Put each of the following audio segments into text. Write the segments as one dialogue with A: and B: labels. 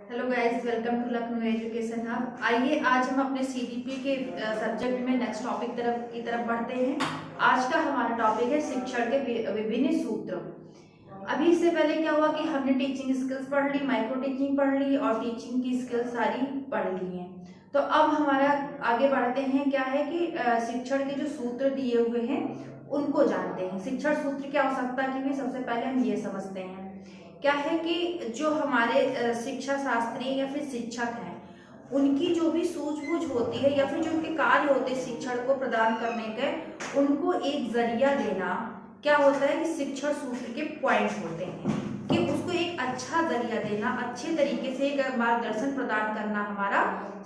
A: Hello guys, welcome to Lucknow education hub. आइए आज हम अपने सीडीपी के सब्जेक्ट में नेक्स्ट टॉपिक की तरफ बढ़ते हैं। आज का हमारा टॉपिक है शिक्षण के विभिन्न सूत्र। अभी इससे पहले क्या हुआ कि हमने टीचिंग स्किल्स पढ़ ली, माइक्रो टीचिंग पढ़ ली और टीचिंग की स्किल्स सारी पढ़ ली हैं। तो अब हमारा आगे बढ़ते हैं, क्या है कि शिक्षण के जो सूत्र दिए हुए हैं उनको जानते हैं। शिक्षण सूत्र की आवश्यकता की भी सबसे पहले हम ये समझते हैं। क्या है कि जो हमारे शिक्षा शास्त्री या फिर शिक्षक हैं, उनकी जो भी सूझबूझ होती है या फिर जो उनके कार्य होते हैं शिक्षण को प्रदान करने के, उनको एक जरिया देना क्या होता है कि शिक्षण सूत्र के पॉइंट होते हैं कि उसको एक अच्छा जरिया देना, अच्छे तरीके से एक मार्गदर्शन प्रदान करना हमारा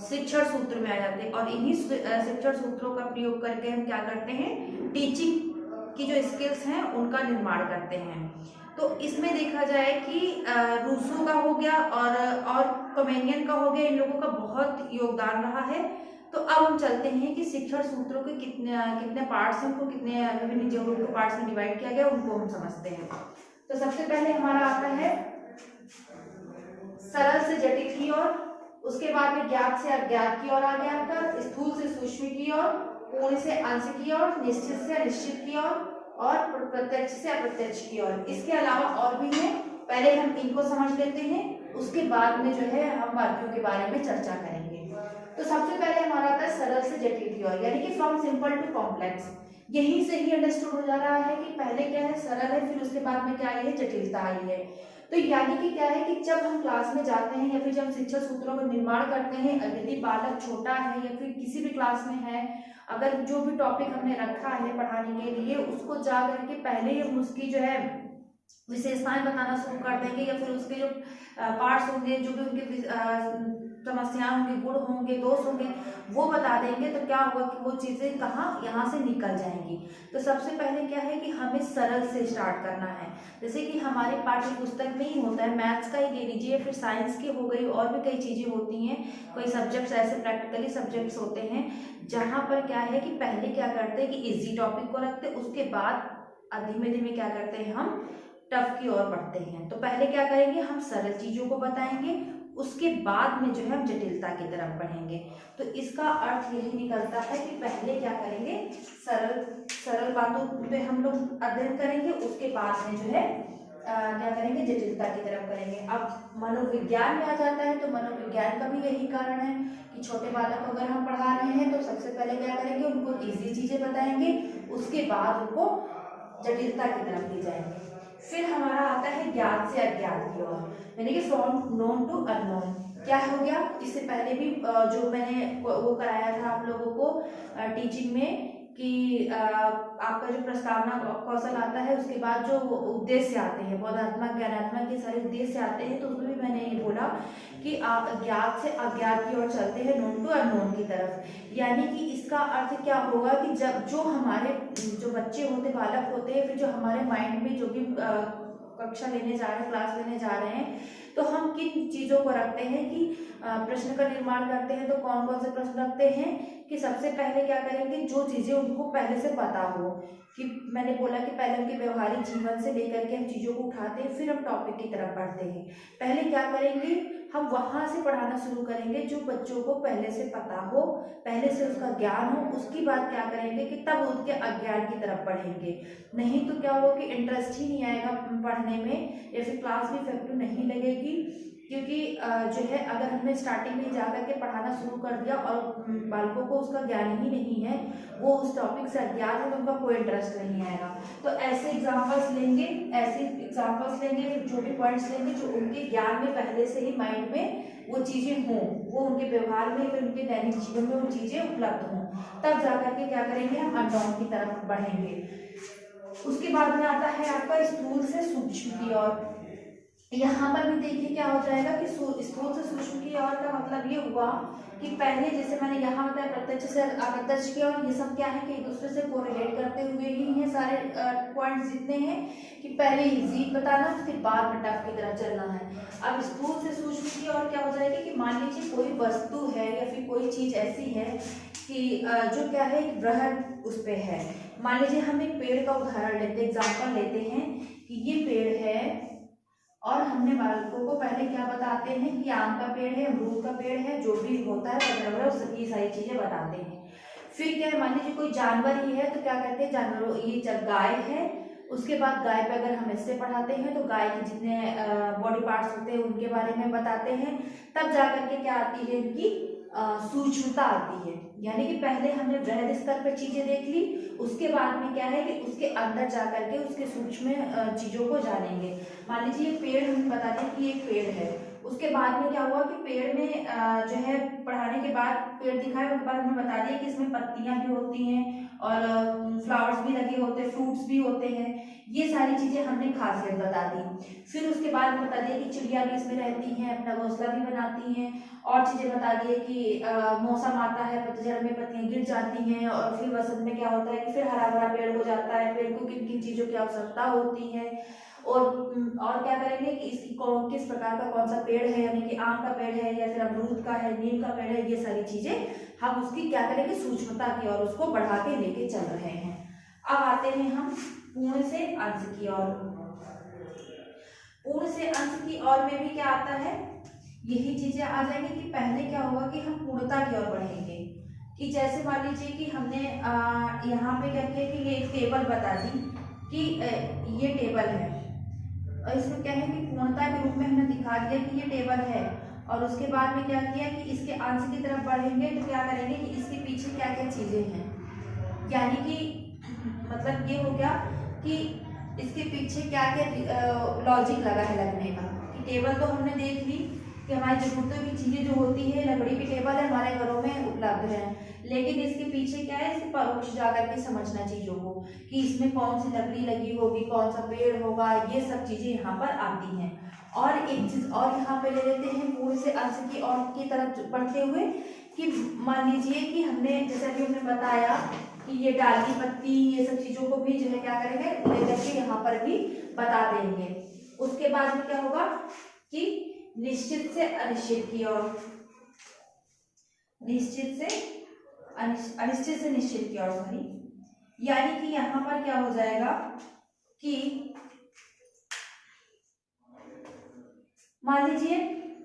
A: शिक्षण सूत्र में आ जाते हैं। और इन्हीं शिक्षण सूत्रों का प्रयोग करके हम क्या करते हैं, टीचिंग की जो स्किल्स हैं उनका निर्माण करते हैं। तो इसमें देखा जाए कि रूसो का हो गया और कमेनियन का हो गया, इन लोगों का बहुत योगदान रहा है। तो अब हम चलते हैं कि शिक्षण सूत्रों के कितने कितने पार्ट्स हैं, उनको कितने विभिन्न जो पार्ट्स में डिवाइड किया गया उनको हम समझते हैं। तो सबसे पहले हमारा आता है सरल से जटिल की ओर, उसके बाद में ज्ञात से अज्ञात की ओर आ गया आपका, स्थूल से सूक्ष्म की ओर, पूर्ण से अंश की ओर, निश्चित से अनिश्चित की ओर और प्रत्यक्ष से अप्रत्यक्ष की ओर। इसके अलावा और भी है, पहले हम इनको समझ लेते हैं, उसके बाद में जो है हम बाकियों के बारे में चर्चा करेंगे। तो सबसे पहले हमारा आता है सरल से जटिल की ओर, यानी कि फ्रॉम सिंपल टू कॉम्प्लेक्स। यहीं से ही अंडरस्टूड हो जा रहा है कि पहले क्या है, सरल है, फिर उसके बाद में क्या आई है, जटिलता आई है। तो यानी कि क्या है कि जब हम क्लास में जाते हैं या फिर जब शिक्षण सूत्रों का निर्माण करते हैं, यदि बालक छोटा है या फिर किसी भी क्लास में है, अगर जो भी टॉपिक हमने रखा है पढ़ाने के लिए, उसको जा करके पहले हम उसकी जो है विशेषताएं बताना शुरू कर देंगे या फिर उसके जो पार्ट्स होंगे, जो भी उनके समस्याएं होंगी, गुण होंगे, दोष होंगे, वो बता देंगे। तो क्या होगा कि वो चीजें कहाँ यहाँ से निकल जाएंगी। तो सबसे पहले क्या है कि हमें सरल से स्टार्ट करना है। जैसे कि हमारे पाठ्य पुस्तक में ही होता है, मैथ्स का ही ले लीजिए, फिर साइंस की हो गई, और भी कई चीजें होती हैं। कोई सब्जेक्ट्स ऐसे प्रैक्टिकली सब्जेक्ट्स होते हैं जहाँ पर क्या है कि पहले क्या करते हैं कि इजी टॉपिक को रखते, उसके बाद धीमे धीमे क्या करते हैं, हम टफ की ओर बढ़ते हैं। तो पहले क्या करेंगे, हम सरल चीजों को बताएंगे, उसके बाद में जो है हम जटिलता की तरफ बढ़ेंगे। तो इसका अर्थ यही निकलता है कि पहले क्या करेंगे, सरल सरल बातों पे हम लोग अध्ययन करेंगे, उसके बाद में जो है क्या करेंगे, जटिलता की तरफ करेंगे। अब मनोविज्ञान में आ जाता है, तो मनोविज्ञान का भी यही कारण है कि छोटे बालक को अगर हम पढ़ा रहे हैं तो सबसे पहले क्या करेंगे, उनको इजी चीजें बताएंगे, उसके बाद उनको जटिलता की तरफ ले जाएंगे। फिर हमारा आता है ज्ञात से अज्ञात की ओर, यानी कि फ्रॉम नोन टू अननोन। क्या हो गया, इससे पहले भी जो मैंने वो कराया था आप लोगों को टीचिंग में कि आपका जो प्रस्तावना कौशल आता है, उसके बाद जो उद्देश्य आते हैं, बोधात्मक ज्ञानात्मक के सारे उद्देश्य आते हैं, तो उसमें भी मैंने ये बोला कि आप ज्ञात से अज्ञात की ओर चलते हैं, नोन टू अननोन की तरफ। यानी कि इसका अर्थ क्या होगा कि जब जो हमारे जो बच्चे होते, बालक होते हैं, फिर जो हमारे माइंड में जो भी कक्षा लेने जा रहे हैं, क्लास लेने जा रहे हैं, तो हम किन चीज़ों को रखते हैं कि प्रश्न का निर्माण करते हैं। तो कौन कौन से प्रश्न रखते हैं कि सबसे पहले क्या करेंगे, जो चीज़ें उनको पहले से पता हो, कि मैंने बोला कि पहले उनके व्यवहारिक जीवन से लेकर के हम चीज़ों को उठाते हैं, फिर हम टॉपिक की तरफ बढ़ते हैं। पहले क्या करेंगे, हम वहाँ से पढ़ाना शुरू करेंगे जो बच्चों को पहले से पता हो, पहले से उसका ज्ञान हो। उसकी बात क्या करेंगे कि तब उसके अज्ञान की तरफ बढ़ेंगे। नहीं तो क्या होगा कि इंटरेस्ट ही नहीं आएगा पढ़ने में, या फिर क्लास भी इफेक्टिव नहीं लगेगी। क्योंकि जो है अगर हमने स्टार्टिंग में जा करके पढ़ाना शुरू कर दिया और बालकों को उसका ज्ञान ही नहीं है, वो उस टॉपिक से अज्ञात है, तो उनका कोई इंटरेस्ट नहीं आएगा। तो ऐसे एग्जाम्पल्स लेंगे, फिर जो भी पॉइंट्स लेंगे जो उनके ज्ञान में पहले से ही माइंड में वो चीज़ें हों, वो उनके व्यवहार में, फिर उनके दैनिक जीवन में वो चीज़ें उपलब्ध हों, तब जा करके क्या करेंगे, हम अननोन की तरफ बढ़ेंगे। उसके बाद में आता है आपका स्थूल से सूक्ष्म की ओर। यहाँ पर भी देखिए क्या हो जाएगा कि स्थूल से सूक्ष्म की ओर का मतलब ये हुआ कि पहले जैसे मैंने यहाँ बताया प्रत्यक्ष से अप्रत्यक्ष की ओर, ये सब क्या है कि एक दूसरे से कोरिलेट करते हुए ही हैं सारे पॉइंट्स जितने हैं, कि पहले इजी बताना, उसके बाद में टफ की तरफ चलना है। अब स्थूल से सूक्ष्म की ओर क्या हो जाएगी कि मान लीजिए कोई वस्तु है या फिर कोई चीज ऐसी है कि जो क्या है एक वृहद उस पे है। मान लीजिए हम एक पेड़ का उदाहरण लेते, एग्जाम्पल लेते हैं कि ये पेड़ है और हमने बालकों को पहले क्या बताते हैं कि आम का पेड़ है, अमरूद का पेड़ है, जो भी होता है वगैरह सभी सारी चीजें बताते हैं। फिर क्या है, मान लीजिए कोई जानवर ही है तो क्या कहते हैं, जानवरों, ये जब गाय है, उसके बाद गाय पे अगर हम इससे पढ़ाते हैं तो गाय के जितने बॉडी पार्ट्स होते हैं उनके बारे में बताते हैं। तब जाकर के क्या आती है, इनकी सूक्ष्मता आती है। यानी कि पहले हमने वृहद स्तर पर चीजें देख ली, उसके बाद में क्या है कि उसके अंदर जाकर के उसके सूक्ष्म चीजों को जानेंगे। मान लीजिए ये पेड़, हमें बता दें कि एक पेड़ है, उसके बाद में क्या हुआ कि पेड़ में जो है पढ़ाने के बाद पेड़ दिखाए, उसके बाद हमें बता दिया कि इसमें पत्तियां भी होती हैं और फ्लावर्स भी लगे होते हैं, फ्रूट्स भी होते हैं। ये सारी चीजें हमने खासियत बता दी। फिर उसके बाद बता दिया कि चिड़िया भी इसमें रहती हैं, अपना घोंसला भी बनाती हैं, और चीजें बता दिए कि मौसम आता है, पतझड़ में पत्तियां गिर जाती हैं, और फिर वसंत में क्या होता है कि फिर हरा भरा पेड़ हो जाता है। पेड़ को किन किन चीजों की आवश्यकता होती है, और क्या करेंगे कि इसकी किस प्रकार का कौन सा पेड़ है, यानी कि आम का पेड़ है या फिर अमरूद का है, नीम का पेड़ है, ये सारी चीजें हम उसकी क्या करेंगे, सूक्ष्मता की और उसको बढ़ा के लेके चल रहे हैं। अब आते हैं हम पूर्ण से अंश की ओर। पूर्ण से अंश की ओर में भी क्या आता है, यही चीजें आ जाएंगी कि पहले क्या होगा कि हम पूर्णता की ओर बढ़ेंगे। कि जैसे मान लीजिए कि हमने यहाँ पे क्या किया कि ये एक टेबल बता दी कि ये टेबल है, और इसमें क्या है कि पूर्णता के रूप में हमने दिखा दिया कि ये टेबल है। और उसके बाद में क्या किया कि इसके अंश की तरफ बढ़ेंगे तो क्या करेंगे कि इसके पीछे क्या क्या चीजें हैं, यानी कि मतलब ये हो गया कि इसके पीछे क्या क्या लॉजिक लगा है लगने का। कि टेबल तो हमने देख ली कि हमारी जरूरतों की चीजें जो होती है, लकड़ी की टेबल है, हमारे घरों में उपलब्ध है, लेकिन इसके पीछे क्या है, इसके परोक्ष जाकर के समझना चीजों को कि इसमें कौन सी लकड़ी लगी होगी, कौन सा पेड़ होगा, ये सब चीजें यहाँ पर आती हैं। और एक चीज और यहाँ पे ले लेते हैं पूर्ण से अंश की ओर की तरफ बढ़ते हुए कि मान लीजिए कि हमने जैसा कि हमने बताया कि ये डाली पत्ती, ये सब चीजों को भी जो है क्या करेंगे, ले करके यहाँ पर भी बता देंगे। उसके बाद में क्या होगा कि निश्चित से अनिश्चित की ओर, अनिश्चित से निश्चित की ओर, सॉरी, यानी कि यहाँ पर क्या हो जाएगा कि मान लीजिए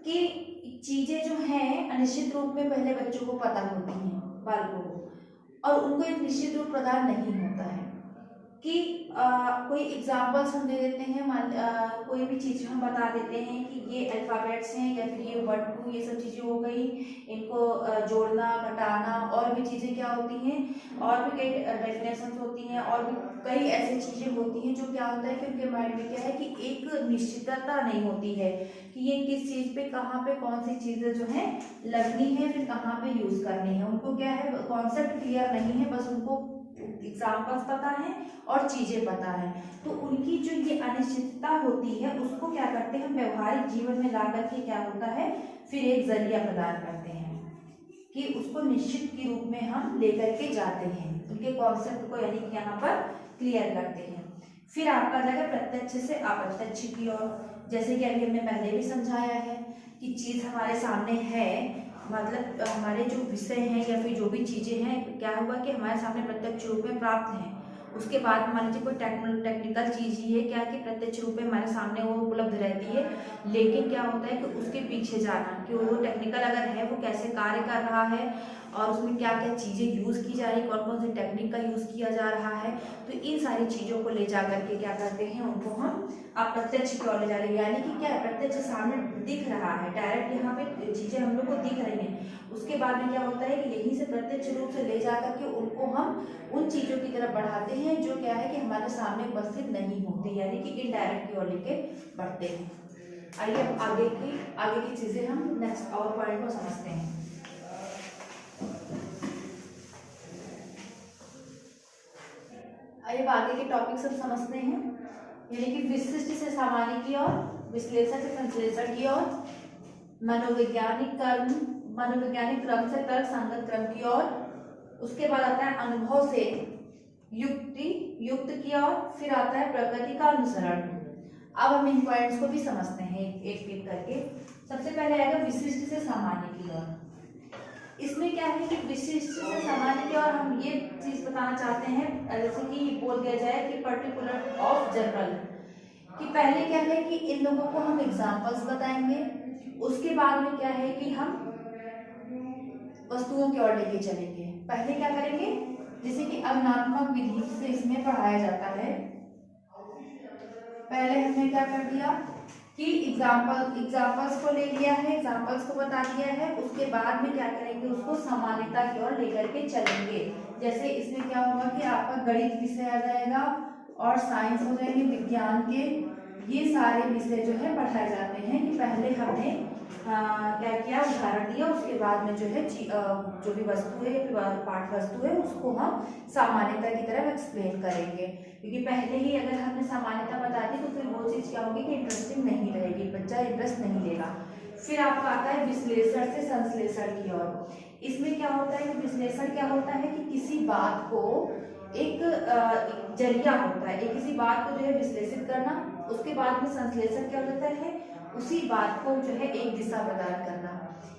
A: कि चीजें जो हैं अनिश्चित रूप में पहले बच्चों को पता होती हैं, बालकों को, और उनको एक निश्चित रूप प्रदान नहीं होता है। कि कोई एग्जाम्पल्स हम दे देते हैं, कोई भी चीज हम बता देते हैं कि ये अल्फाबेट्स हैं या फिर ये 1 2 ये सब चीजें हो गई, इनको जोड़ना घटाना, और भी चीजें क्या होती हैं, और भी कई डेफिनेशंस होती हैं, और भी कई ऐसी चीजें होती हैं जो क्या होता है कि उनके माइंड में क्या है कि एक निश्चितता नहीं होती है कि ये किस चीज पे कहाँ पे कौन सी चीजें जो है लगनी है, फिर कहाँ पे यूज करनी है। उनको क्या है, कॉन्सेप्ट क्लियर नहीं है, बस उनको एग्जाम्पल्स पता है और चीजें पता है। तो उनकी जो ये अनिश्चितता होती है उसको क्या करते हैं, व्यवहारिक जीवन में ला करके क्या होता है, फिर एक जरिया प्रदान करते हैं कि उसको निश्चित के रूप में हम लेकर के जाते हैं, उनके कॉन्सेप्ट को यानी कि यहाँ पर क्लियर करते हैं। फिर आपका जाएगा प्रत्यक्ष से अप्रत्यक्ष की ओर। जैसे कि अभी हमने पहले भी समझाया है कि चीज हमारे सामने है, मतलब हमारे जो विषय हैं या फिर जो भी चीजें हैं, क्या हुआ कि हमारे सामने प्रत्यक्ष रूप में प्राप्त हैं। उसके बाद मान लीजिए कोई टेक्निकल चीज ही है क्या कि प्रत्यक्ष रूप में हमारे सामने वो उपलब्ध रहती है, लेकिन क्या होता है कि उसके पीछे जाना कि वो टेक्निकल अगर है वो कैसे कार्य कर रहा है और उसमें क्या क्या चीजें यूज की जा रही, कौन कौन सी टेक्निक का यूज किया जा रहा है। तो इन सारी चीजों को ले जा करके क्या करते हैं, उनको हम अप्रत्यक्ष की ओर ले जा रहे हैं। यानी कि क्या है, प्रत्यक्ष सामने दिख रहा है, डायरेक्ट यहाँ पे चीजें हम लोग को दिख रही हैं। उसके बाद में क्या होता है कि यहीं से प्रत्यक्ष रूप से ले जा करके उनको हम उन चीजों की तरफ बढ़ाते हैं जो क्या है कि हमारे सामने उपस्थित नहीं होती, यानी कि इनडायरेक्ट की ओर लेके बढ़ते हैं। आइए अब आगे की चीजें हम नेक्स्ट और पॉइंट को समझते हैं। आइए आगे के टॉपिक सब समझते हैं, यानी कि विशिष्ट से सामान्य की ओर, विश्लेषण से संश्लेषण की ओर, मनोवैज्ञानिक क्रम से तर्क संगत क्रम की ओर। उसके बाद आता है अनुभव से युक्त की ओर, फिर आता है प्रकृति का अनुसरण। अब हम इन पॉइंट्स को भी समझते हैं एक एक करके। सबसे पहले आएगा विशिष्ट से सामान्य की ओर। इसमें क्या है कि विशिष्ट से सामान्य की ओर हम ये चीज बताना चाहते हैं, जैसे कि बोल दिया जाए कि पर्टिकुलर ऑफ जनरल, कि पहले क्या है कि इन लोगों को हम एग्जाम्पल्स बताएंगे, उसके बाद में क्या है कि हम वस्तुओं की ओर लेके चलेंगे। पहले क्या करेंगे, जैसे कि अज्ञानात्मक विधि से इसमें पढ़ाया जाता है। पहले हमने क्या कर दिया कि एग्जाम्पल्स को ले लिया है, एग्जाम्पल्स को बता दिया है, उसके बाद में क्या करेंगे, उसको सामान्यता की ओर लेकर के चलेंगे। जैसे इसमें क्या होगा कि आपका गणित विषय आ जाएगा और साइंस हो जाएंगे, विज्ञान के ये सारे विषय जो है पढ़ाए जाते हैं। कि पहले हमने क्या किया, उदाहरण दिया, उसके बाद में जो है जो भी वस्तु है या पाठ वस्तु है उसको हम सामान्यता की तरफ एक्सप्लेन करेंगे। क्योंकि पहले ही अगर हमने सामान्यता बता दी तो फिर वो चीज़ क्या होगी कि इंटरेस्टिंग नहीं रहेगी, बच्चा इंटरेस्ट नहीं लेगा। फिर आपका आता है विश्लेषण से संश्लेषण की ओर। इसमें क्या होता है कि विश्लेषण क्या होता है कि किसी बात को एक जरिया होता है, एक किसी बात को जो है विश्लेषित करना, उसके बाद में संश्लेषण क्या होता है, उसी बात को जो है एक दिशा प्रदान करना।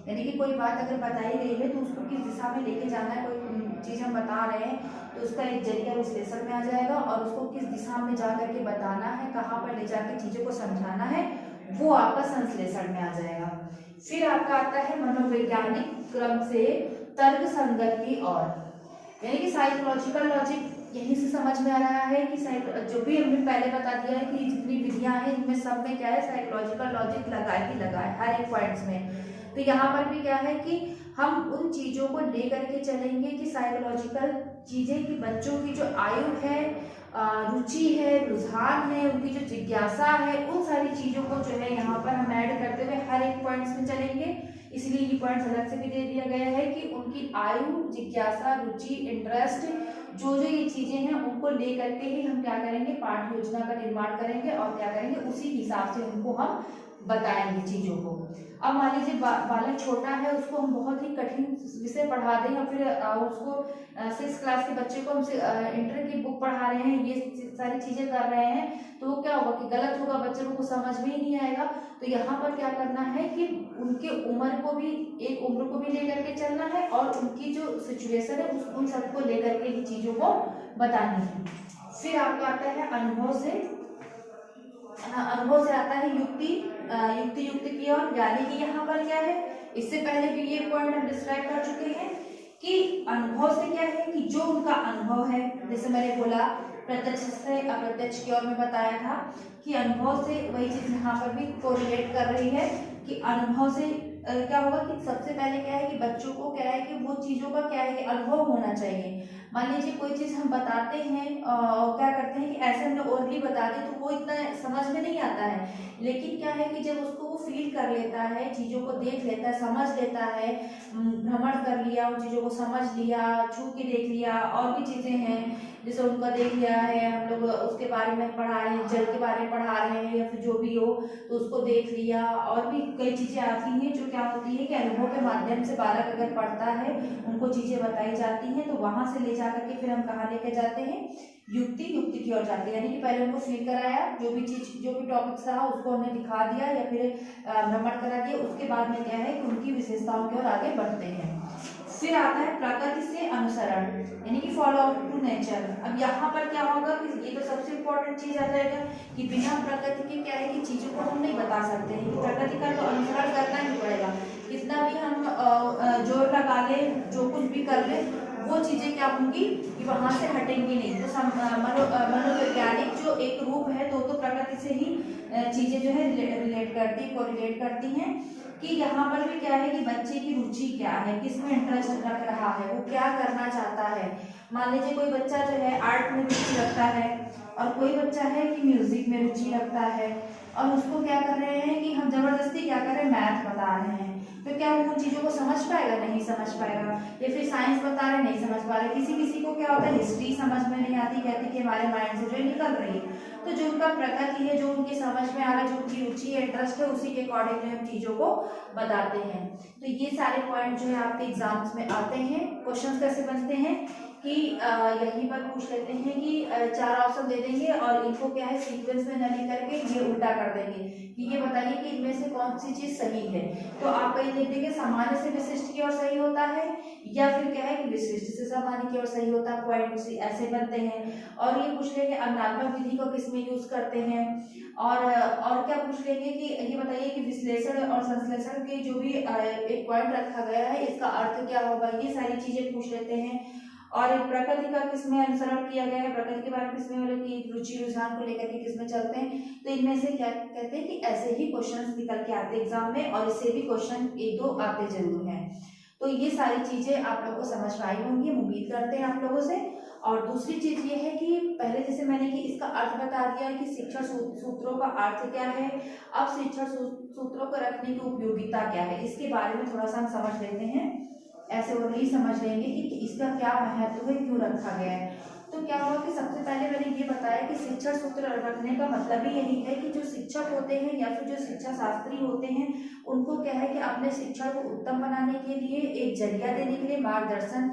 A: यानी कि कोई बात अगर बताई गई है तो उसको किस दिशा में लेके जाना है, कोई चीज़ हम बता रहे हैं तो उसका एक जरिया विश्लेषण में आ जाएगा, और उसको किस दिशा में जा करके बताना है, कहाँ पर ले जाकर चीज़ों को समझाना है, वो आपका संश्लेषण में आ जाएगा। फिर आपका आता है मनोवैज्ञानिक क्रम से तर्क संगत की ओर। यानी कि साइकोलॉजिकल लॉजिक यहीं से समझ में आ रहा है कि जो भी हमने पहले बता दिया है कि जितनी विधियां हैं इनमें सब में क्या है, साइकोलॉजिकल लॉजिक लगा ही लगा है हर एक पॉइंट्स में। तो यहाँ पर भी क्या है कि हम उन चीज़ों को लेकर के चलेंगे कि साइकोलॉजिकल चीज़ें कि बच्चों की जो आयु है, रुचि है, रुझान है, उनकी जो जिज्ञासा है, उन सारी चीज़ों को जो है यहाँ पर हम ऐड करते हुए हर एक पॉइंट्स में चलेंगे। इसलिए ये पॉइंट्स अलग से भी दे दिया गया है कि उनकी आयु, जिज्ञासा, रुचि, इंटरेस्ट, जो जो ये चीजें हैं उनको ले करके ही हम क्या करेंगे, पाठ योजना का निर्माण करेंगे और क्या करेंगे, उसी हिसाब से उनको हम बताएंगे चीजों को। अब मान लीजिए बालक छोटा है, उसको हम बहुत ही कठिन विषय पढ़ा दें या फिर उसको 6th क्लास के बच्चे को हम इंटर की बुक पढ़ा रहे हैं, ये सारी चीजें कर रहे हैं, तो वो क्या होगा कि गलत होगा, बच्चे को कुछ समझ में ही नहीं आएगा। तो यहाँ पर क्या करना है कि उनके उम्र को भी, एक उम्र को भी लेकर के चलना है और उनकी जो सिचुएशन है उन सबको लेकर के ही चीजों को बतानी है। फिर आपका आता है अनुभव से आता है युक्ति की ओर। यानी कि यहाँ पर क्या है, इससे पहले भी ये पॉइंट हम डिस्क्राइब कर चुके हैं कि अनुभव से क्या है कि जो उनका अनुभव है, जैसे मैंने बोला प्रत्यक्ष से अप्रत्यक्ष की ओर में बताया था कि अनुभव से, वही चीज यहाँ पर भी कोरिलेट कर रही है कि अनुभव से क्या होगा कि सबसे पहले क्या है कि बच्चों को क्या है कि वो चीज़ों का क्या है अनुभव होना चाहिए। मान लीजिए कोई चीज़ हम बताते हैं क्या करते हैं कि ऐसे हमने ओरली बता दी तो वो इतना समझ में नहीं आता है, लेकिन क्या है कि जब उसको वो फील कर लेता है, चीज़ों को देख लेता है, समझ लेता है, भ्रमण कर लिया, उन चीज़ों को समझ लिया, छू के देख लिया, और भी चीज़ें हैं जैसे उनका देख लिया है, हम लोग उसके बारे में पढ़ा रहे हैं, जल के बारे में पढ़ा रहे हैं या फिर जो भी हो, तो उसको देख लिया। और भी कई चीज़ें आती हैं जो क्या होती है कि अनुभव के माध्यम से बालक अगर पढ़ता है, उनको चीज़ें बताई जाती हैं, तो वहाँ से ले जा करके फिर हम कहाँ लेके जाते हैं, युक्ति की ओर जाते हैं। यानी कि पहले उनको फील कराया, जो भी टॉपिक्स रहा उसको हमने दिखा दिया या फिर भ्रमण करा दिया, उसके बाद में क्या है कि उनकी विशेषताओं की ओर आगे बढ़ते हैं। फिर आता है प्रकृति से अनुसरण, यानी कि फॉलो टू नेचर। अब यहाँ पर क्या होगा कि ये तो सबसे इम्पोर्टेंट चीज आ जाएगा कि बिना प्रकृति के क्या है कि चीजों को हम नहीं बता सकते हैं, कि प्रकृति का तो अनुसरण करना ही पड़ेगा। कितना भी हम जोर लगा ले, जो कुछ भी कर ले, वो चीजें क्या होंगी कि वहां से हटेंगी नहीं। तो मनोवैज्ञानिक जो एक रूप है तो प्रकृति से ही चीजें जो है रिलेट करती, कोरिलेट करती हैं। कि यहाँ पर भी क्या है कि बच्चे की रुचि क्या है, किसमें इंटरेस्ट रख रहा है, वो क्या करना चाहता है। मान लीजिए कोई बच्चा जो है आर्ट में रुचि रखता है और कोई बच्चा है कि म्यूजिक में रुचि रखता है, और उसको क्या कर रहे हैं कि हम जबरदस्ती क्या कर रहे हैं, मैथ बता रहे हैं, तो क्या वो उन चीज़ों को समझ पाएगा, नहीं समझ पाएगा। या फिर साइंस बता रहे, नहीं समझ पा रहे। किसी को क्या होता है, हिस्ट्री समझ में नहीं आती, कहती कि हमारे माइंड से जो निकल रही है। तो जो उनका प्रकृति है, जो उनकी समझ में आ रहा है, जो उनकी रुचि है, इंटरेस्ट है, उसी के अकॉर्डिंग हम चीज़ों को बताते हैं। तो ये सारे पॉइंट जो है आपके एग्जाम्स में आते हैं। क्वेश्चन कैसे बनते हैं कि यहीं पर पूछ लेते हैं कि 4 ऑप्शन दे देंगे और इनको क्या है सीक्वेंस में न लिख करके ये उल्टा कर देंगे कि ये बताइए कि इनमें से कौन सी चीज सही है। तो आप कहीं लिख देंगे सामान्य से विशिष्ट की ओर सही होता है, या फिर क्या है कि विशिष्ट से सामान्य की ओर सही होता है, पॉइंट ऐसे बनते हैं। और ये पूछ लेंगे अंगात्मक विधि को किस में यूज करते हैं, और क्या पूछ लेंगे कि ये बताइए कि विश्लेषण और संश्लेषण के जो भी एक पॉइंट रखा गया है इसका अर्थ क्या होगा, ये सारी चीजें पूछ लेते हैं। और एक प्रकृति का किसमें अनुसरण किया गया है, प्रकृति के बारे में किसमें, मतलब कि रुचि रुझान को लेकर के किसमें चलते हैं। तो इनमें से क्या कहते हैं कि ऐसे ही क्वेश्चंस निकल के आते हैं एग्जाम में, और इससे भी क्वेश्चन 1-2 आते जरूर हैं। तो ये सारी चीजें आप लोगों को समझ में आई होंगी, उम्मीद करते हैं आप लोगों से। और दूसरी चीज ये है कि पहले जैसे मैंने कि इसका अर्थ बता दिया कि शिक्षण सूत्रों का अर्थ क्या है। अब शिक्षण सूत्रों को रखने की उपयोगिता क्या है, इसके बारे में थोड़ा सा हम समझ लेते हैं। ऐसे ओरली समझ लेंगे कि इसका क्या महत्व है, क्यों रखा गया है। तो क्या हुआ कि सबसे पहले मैंने ये बताया कि शिक्षण सूत्र रखने का मतलब ही यही है कि जो शिक्षक होते हैं या फिर जो शिक्षा शास्त्री होते हैं उनको क्या है कि अपने शिक्षण को उत्तम बनाने के लिए, एक जरिया देने के लिए, मार्गदर्शन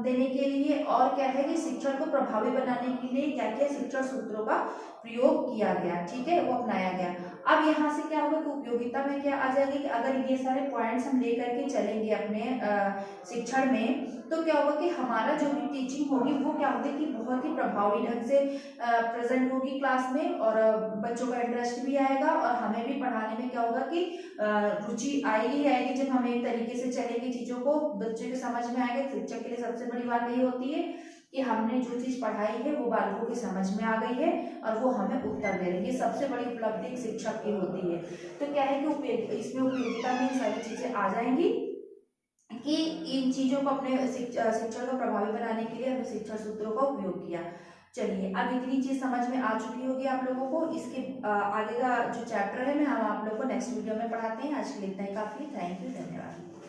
A: देने के लिए, और क्या है कि शिक्षण को प्रभावी बनाने के लिए क्या क्या शिक्षण सूत्रों का प्रयोग किया गया, ठीक है, वो अपनाया गया। अब यहाँ से क्या होगा कि उपयोगिता में क्या आ जाएगी कि अगर ये सारे पॉइंट्स हम लेकर के चलेंगे अपने शिक्षण में, तो क्या होगा कि हमारा जो भी टीचिंग होगी वो क्या होगी कि बहुत ही प्रभावी ढंग से प्रेजेंट होगी क्लास में, और बच्चों का इंटरेस्ट भी आएगा, और हमें भी पढ़ाने में क्या होगा कि रुचि आएगी आएगी। जब हम एक तरीके से चलेंगे चीजों को, बच्चे के समझ में आएगा। शिक्षक के लिए सबसे बड़ी बात यही होती है कि हमने जो चीज पढ़ाई है वो बालकों की समझ में आ गई है और वो हमें उत्तर दे रही है। सबसे बड़ी उपलब्धि एक शिक्षक की होती है। तो क्या है कि इसमें उपयोगिता में सारी चीजें आ जाएंगी कि इन चीजों को अपने शिक्षण को प्रभावी बनाने के लिए हमने शिक्षण सूत्रों का उपयोग किया। चलिए, अब इतनी चीज समझ में आ चुकी होगी आप लोगों को। इसके आगे का जो चैप्टर है मैं हम आप लोगों को नेक्स्ट वीडियो में पढ़ाते हैं। आज के लिए इतना ही काफी। थैंक यू, धन्यवाद।